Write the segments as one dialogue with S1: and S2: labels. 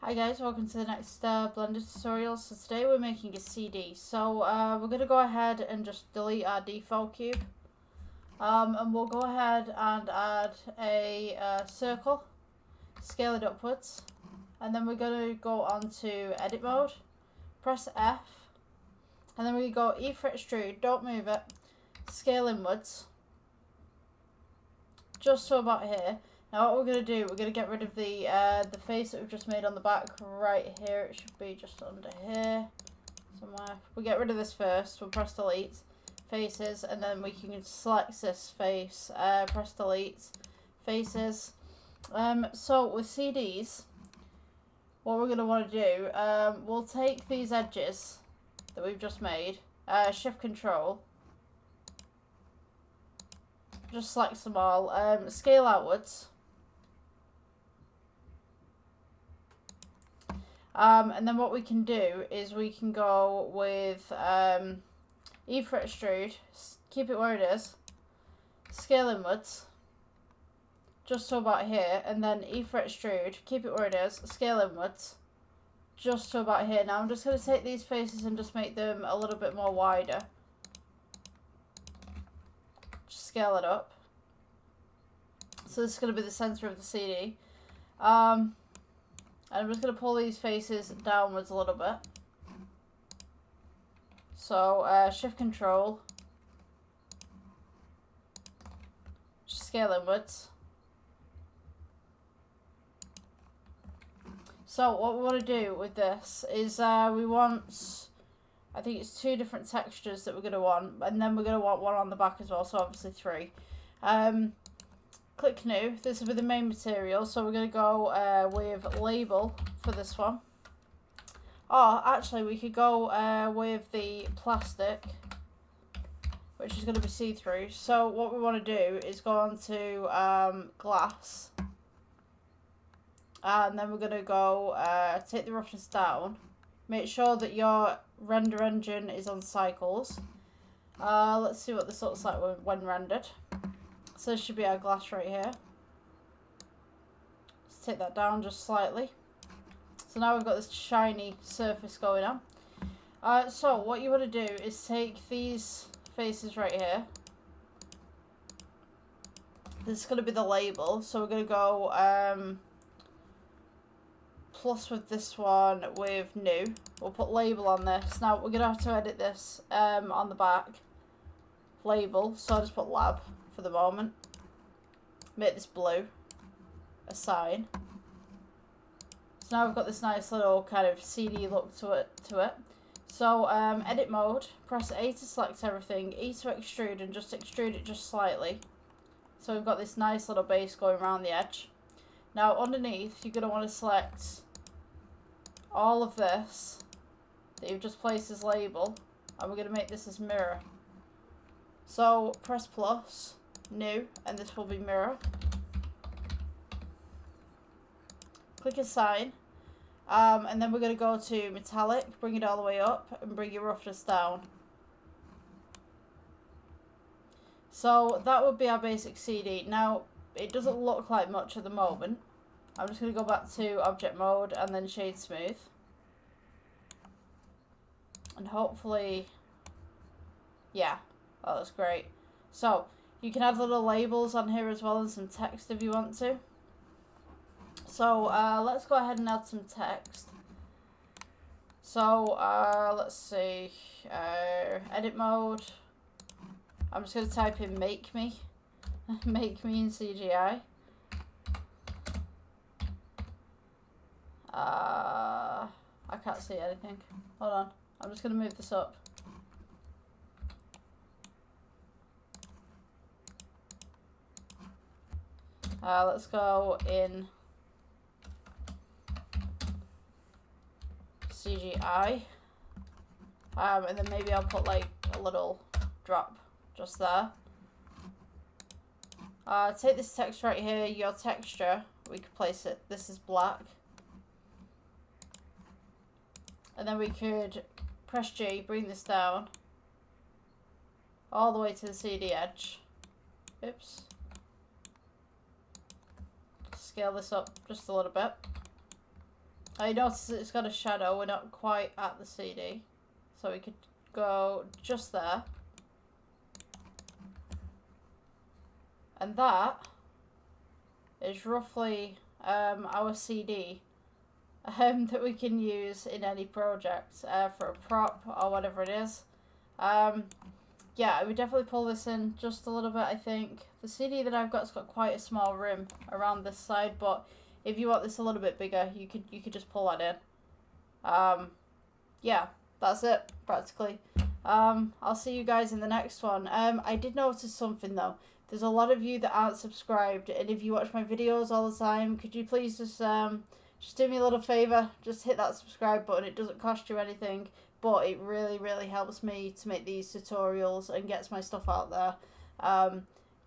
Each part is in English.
S1: Hi guys, welcome to the next Blender tutorial. So today we're making a CD. So we're going to go ahead and just delete our default cube. And we'll go ahead and add a circle, scale it upwards. And then we're going to go on to edit mode, press F. And then we go E for extrude, don't move it, scale inwards. Just so about here. Now what we're going to do, we're going to get rid of the face that we've just made on the back right here. It should be just under here somewhere. We'll get rid of this first. We'll press delete, faces, and then we can select this face, press delete, faces. So with CDs, what we're going to want to do, we'll take these edges that we've just made, shift control, just select them all, scale outwards. And then what we can do is we can go with E for extrude, keep it where it is, scale inwards, just so about here, and then E for extrude, keep it where it is, scale inwards, just so about here. Now I'm just going to take these faces and just make them a little bit more wider. Just scale it up. So this is going to be the center of the CD. And I'm just going to pull these faces downwards a little bit. So, shift control. Just scale inwards. So, what we want to do with this is we want, I think it's 2 different textures that we're going to want. And then we're going to want one on the back as well, so obviously 3. Click new, this will be the main material, so we're going to go with label for this one. Or actually we could go with the plastic, which is going to be see-through. So what we want to do is go on to glass, and then we're going to go take the roughness down, make sure that your render engine is on cycles. Let's see what this looks like when rendered. So this should be our glass right here. Let's take that down just slightly. So now we've got this shiny surface going on. So what you want to do is take these faces right here. This is going to be the label. So we're going to go plus with this one with new. We'll put label on this. Now we're going to have to edit this on the back. Label. So I'll just put lab for the moment. Make this blue, a sign. So now we've got this nice little kind of CD look to it. So edit mode, press A to select everything, E to extrude, and just extrude it just slightly. So we've got this nice little base going around the edge. Now underneath you're going to want to select all of this that you've just placed as label, and we're going to make this as mirror. So press plus, new, and this will be mirror. Click assign, and then we're going to go to metallic, bring it all the way up, and bring your roughness down. So that would be our basic CD. Now it doesn't look like much at the moment. I'm just going to go back to object mode and then shade smooth, and hopefully, yeah, that looks great. So you can add little labels on here as well and some text if you want to. So let's go ahead and add some text. So let's see, edit mode. I'm just going to type in make me, make me in CGI. I can't see anything. Hold on, I'm just going to move this up. Let's go in CGI, and then maybe I'll put like a little drop just there. Take this text right here, your texture, we could place it, this is black, and then we could press G, bring this down all the way to the CD edge. Oops. Scale this up just a little bit. I noticed it's got a shadow. We're not quite at the CD. So we could go just there. And that is roughly our CD that we can use in any project for a prop or whatever it is. Yeah, I would definitely pull this in just a little bit, I think. The CD that I've got's got quite a small rim around this side, but if you want this a little bit bigger, you could just pull that in. Yeah, that's it, practically. I'll see you guys in the next one. I did notice something, though. There's a lot of you that aren't subscribed, and if you watch my videos all the time, could you please just do me a little favour? Just hit that subscribe button. It doesn't cost you anything, but it really, really helps me to make these tutorials and gets my stuff out there.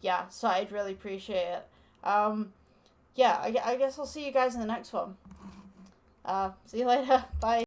S1: Yeah, so I'd really appreciate it. Yeah, I guess I'll see you guys in the next one. See you later. Bye.